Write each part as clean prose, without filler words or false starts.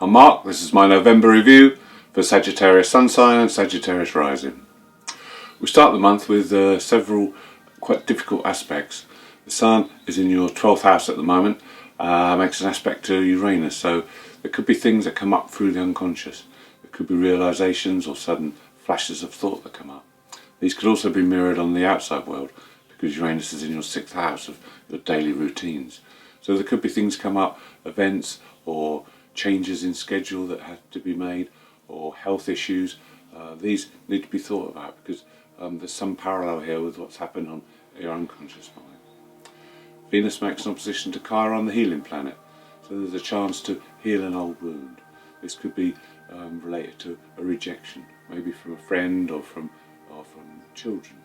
I'm Mark, this is my November review for Sagittarius Sun sign and Sagittarius rising. We start the month with several quite difficult aspects. The Sun is in your 12th house at the moment, makes an aspect to Uranus, so there could be things that come up through the unconscious. There could be realisations or sudden flashes of thought that come up. These could also be mirrored on the outside world because Uranus is in your 6th house of your daily routines. So there could be things come up, events or changes in schedule that have to be made, or health issues. These need to be thought about because there's some parallel here with what's happened on your unconscious mind. Venus makes an opposition to Chiron, the healing planet, so there's a chance to heal an old wound. This could be related to a rejection, maybe from a friend or from children.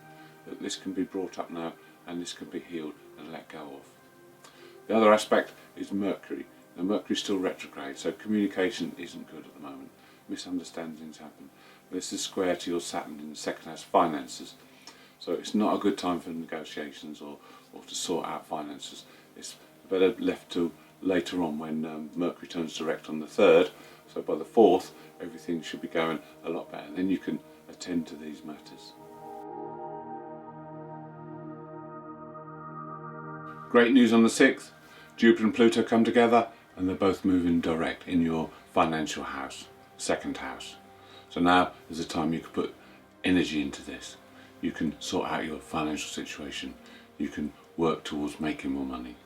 But this can be brought up now and this can be healed and let go of. The other aspect is Mercury. Now Mercury's still retrograde, so communication isn't good at the moment. Misunderstandings happen. This is square to your Saturn in the 2nd house, finances. So it's not a good time for negotiations or to sort out finances. It's better left to later on when Mercury turns direct on the 3rd. So by the 4th, everything should be going a lot better. Then you can attend to these matters. Great news on the 6th. Jupiter and Pluto come together and they're both moving direct in your financial house, 2nd house. So now is the time you can put energy into this. You can sort out your financial situation. You can work towards making more money.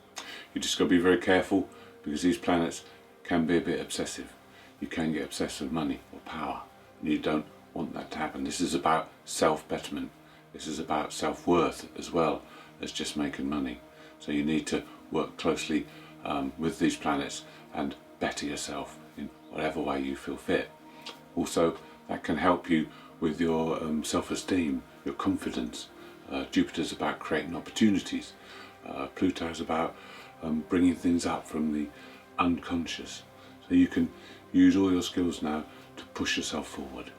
You just got to be very careful because these planets can be a bit obsessive. You can get obsessed with money or power and you don't want that to happen. This is about self-betterment. This is about self-worth as well as just making money. So you need to work closely with these planets and better yourself in whatever way you feel fit. Also, that can help you with your self-esteem, your confidence. Jupiter's about creating opportunities. Pluto's about bringing things up from the unconscious. So you can use all your skills now to push yourself forward.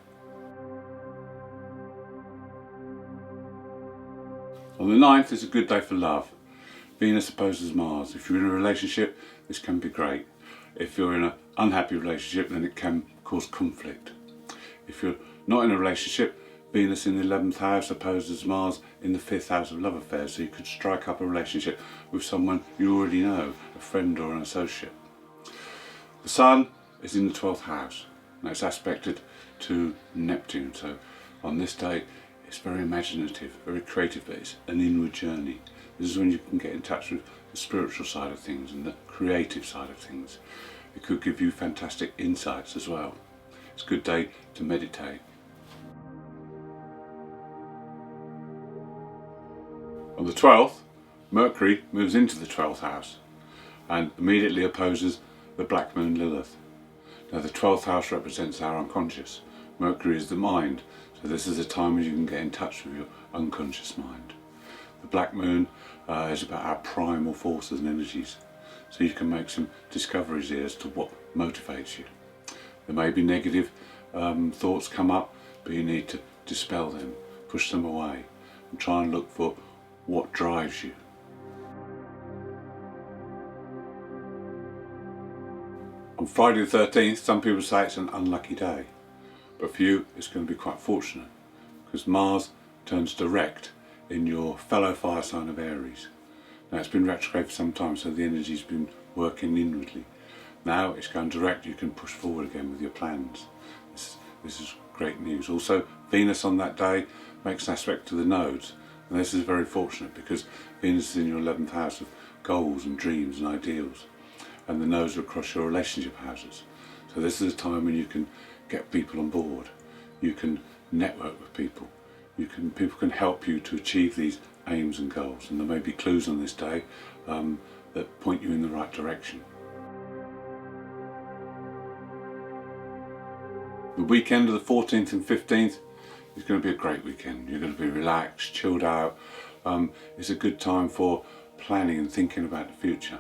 On the 9th is a good day for love. Venus opposes Mars. If you're in a relationship, this can be great. If you're in an unhappy relationship, then it can cause conflict. If you're not in a relationship, Venus in the 11th house opposes Mars in the 5th house of love affairs, so you could strike up a relationship with someone you already know, a friend or an associate. The Sun is in the 12th house, and it's aspected to Neptune, so on this day it's very imaginative, very creative, but it's an inward journey. This is when you can get in touch with the spiritual side of things and the creative side of things. It could give you fantastic insights as well. It's a good day to meditate. On the 12th, Mercury moves into the 12th house and immediately opposes the Black Moon Lilith. Now the 12th house represents our unconscious. Mercury is the mind, so this is a time when you can get in touch with your unconscious mind. The Black Moon is about our primal forces and energies, so you can make some discoveries here as to what motivates you. There may be negative thoughts come up, but you need to dispel them, push them away, and try and look for what drives you. On Friday the 13th, some people say it's an unlucky day, but for you it's going to be quite fortunate because Mars turns direct in your fellow fire sign of Aries. Now it's been retrograde for some time, so the energy's been working inwardly. Now it's going direct, you can push forward again with your plans. This is great news. Also, Venus on that day makes an aspect to the nodes, and this is very fortunate because Venus is in your 11th house of goals and dreams and ideals, and the nodes are across your relationship houses. So this is a time when you can get people on board, you can network with people. People can help you to achieve these aims and goals, and there may be clues on this day that point you in the right direction. The weekend of the 14th and 15th is going to be a great weekend. You're going to be relaxed, chilled out. It's a good time for planning and thinking about the future.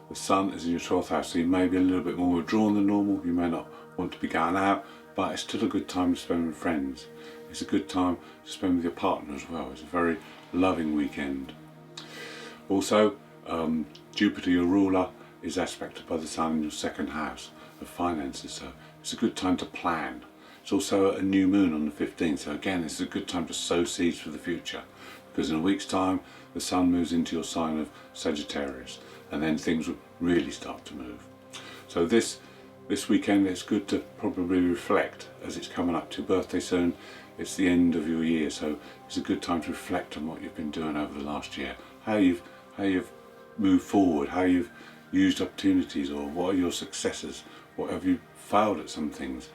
The Sun is in your 12th house, so you may be a little bit more withdrawn than normal. You may not want to be going out, but it's still a good time to spend with friends. It's a good time to spend with your partner as well. It's a very loving weekend. Also, Jupiter, your ruler, is aspected by the Sun in your 2nd house, of finances. So it's a good time to plan. It's also a new moon on the 15th, so again it's a good time to sow seeds for the future, because in a week's time the sun moves into your sign of Sagittarius, and then things will really start to move. So this weekend it's good to probably reflect, as it's coming up to your birthday soon. It's the end of your year, so it's a good time to reflect on what you've been doing over the last year, how you've moved forward, how you've used opportunities, or what are your successes, what have you failed at some things.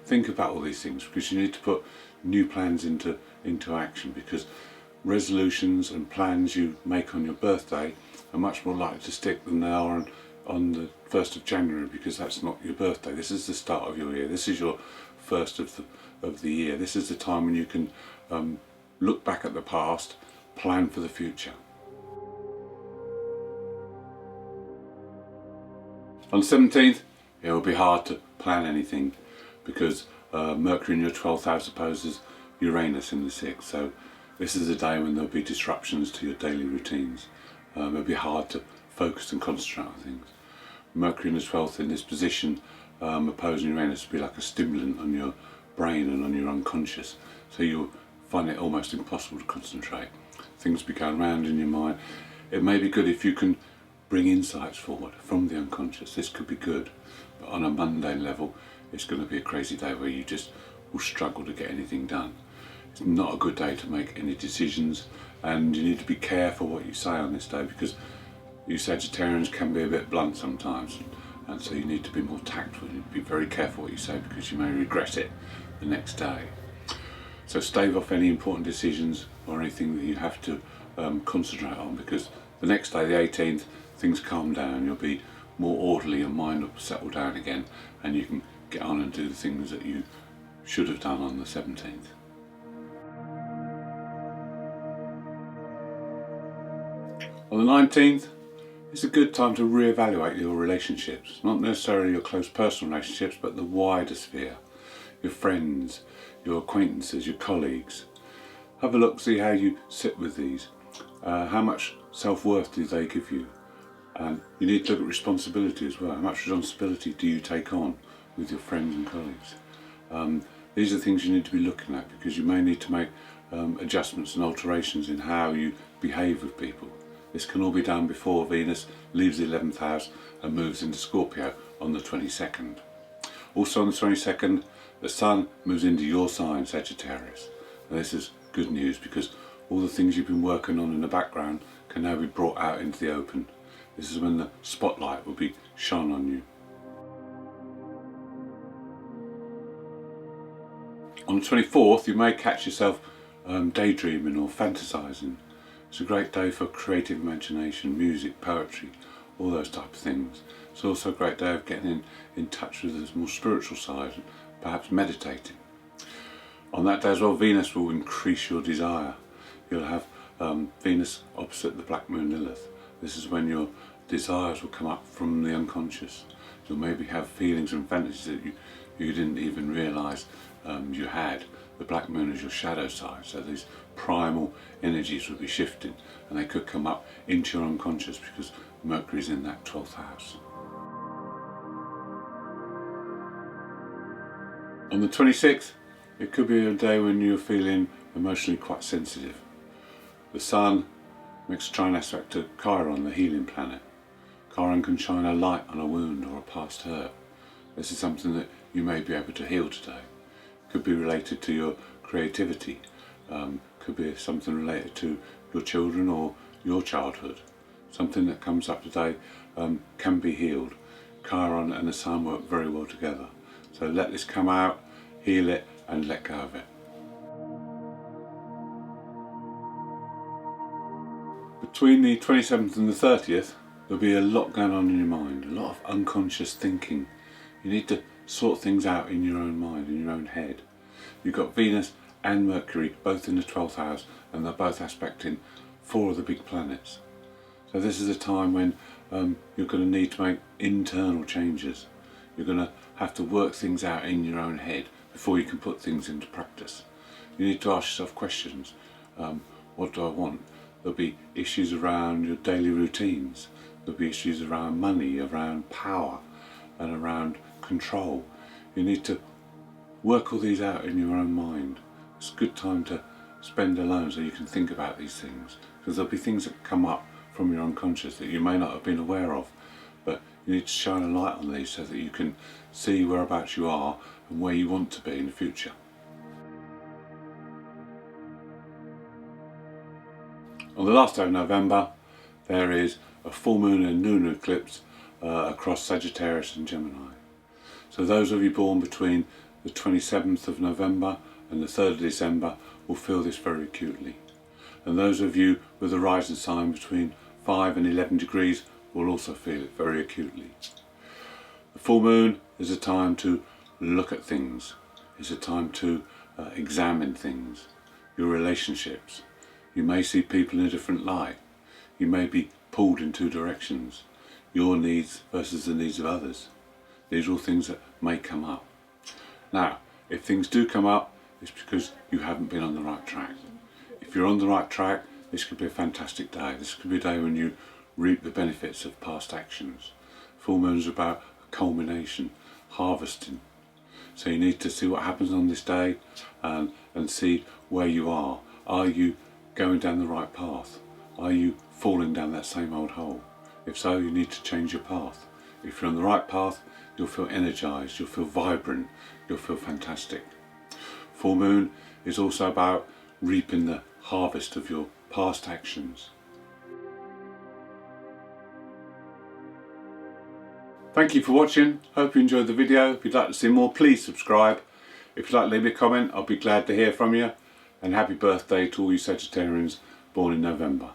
Think about all these things, because you need to put new plans into action, because resolutions and plans you make on your birthday are much more likely to stick than they are on the 1st of January, because that's not your birthday. This is the start of your year. This is your first of the year. This is the time when you can look back at the past, plan for the future. On the 17th, it will be hard to plan anything, because Mercury in your 12th house opposes Uranus in the 6th. So this is a day when there'll be disruptions to your daily routines. It'll be hard to focus and concentrate on things. Mercury in the 12th in this position opposing Uranus will be like a stimulant on your brain and on your unconscious. So you'll find it almost impossible to concentrate. Things will be going around in your mind. It may be good if you can bring insights forward from the unconscious. This could be good, but on a mundane level it's going to be a crazy day where you just will struggle to get anything done. It's not a good day to make any decisions, and you need to be careful what you say on this day, because you Sagittarians can be a bit blunt sometimes, and so you need to be more tactful. You need to be very careful what you say, because you may regret it the next day. So stave off any important decisions or anything that you have to concentrate on, because the next day, the 18th, things calm down. You'll be more orderly, your mind will settle down again, and you can get on and do the things that you should have done on the 17th. On the 19th, it's a good time to reevaluate your relationships, not necessarily your close personal relationships, but the wider sphere, your friends, your acquaintances, your colleagues. Have a look, see how you sit with these. How much self-worth do they give you? And you need to look at responsibility as well. How much responsibility do you take on with your friends and colleagues? These are things you need to be looking at, because you may need to make adjustments and alterations in how you behave with people. This can all be done before Venus leaves the 11th house and moves into Scorpio on the 22nd. Also on the 22nd, the Sun moves into your sign, Sagittarius. And this is good news, because all the things you've been working on in the background can now be brought out into the open. This is when the spotlight will be shone on you. On the 24th, you may catch yourself daydreaming or fantasizing. It's a great day for creative imagination, music, poetry, all those type of things. It's also a great day of getting in touch with the more spiritual side, and perhaps meditating. On that day as well, Venus will increase your desire. You'll have Venus opposite the black moon Lilith. This is when your desires will come up from the unconscious. You'll maybe have feelings and fantasies that you didn't even realise you had. The black moon is your shadow side, so these primal energies will be shifting, and they could come up into your unconscious, because Mercury is in that 12th house. On the 26th, it could be a day when you're feeling emotionally quite sensitive. The Sun makes a trine aspect to Chiron, the healing planet. Chiron can shine a light on a wound or a past hurt. This is something that you may be able to heal today. Could be related to your creativity, could be something related to your children or your childhood. Something that comes up today can be healed. Chiron and the Sun work very well together. So let this come out, heal it, and let go of it. Between the 27th and the 30th, there'll be a lot going on in your mind, a lot of unconscious thinking. You need to sort things out in your own mind, in your own head. You've got Venus and Mercury both in the 12th house, and they're both aspecting 4 of the big planets. So this is a time when you're going to need to make internal changes. You're going to have to work things out in your own head before you can put things into practice. You need to ask yourself questions. What do I want? There'll be issues around your daily routines. There'll be issues around money, around power, and around control. You need to work all these out in your own mind. It's a good time to spend alone so you can think about these things, because there'll be things that come up from your unconscious that you may not have been aware of, but you need to shine a light on these so that you can see whereabouts you are and where you want to be in the future. On the last day of November there is a full moon and lunar eclipse across Sagittarius and Gemini. So those of you born between the 27th of November and the 3rd of December will feel this very acutely. And those of you with a rising sign between 5 and 11 degrees will also feel it very acutely. The full moon is a time to look at things. It's a time to examine things, your relationships. You may see people in a different light. You may be pulled in two directions. Your needs versus the needs of others. These are all things that may come up. Now, if things do come up, it's because you haven't been on the right track. If you're on the right track, this could be a fantastic day. This could be a day when you reap the benefits of past actions. Full moon is about culmination, harvesting. So you need to see what happens on this day and see where you are. Are you going down the right path? Are you falling down that same old hole? If so, you need to change your path. If you're on the right path, you'll feel energized, you'll feel vibrant, you'll feel fantastic. Full moon is also about reaping the harvest of your past actions. Thank you for watching. Hope you enjoyed the video. If you'd like to see more, please subscribe. If you'd like to leave me a comment, I'll be glad to hear from you. And happy birthday to all you Sagittarians born in November.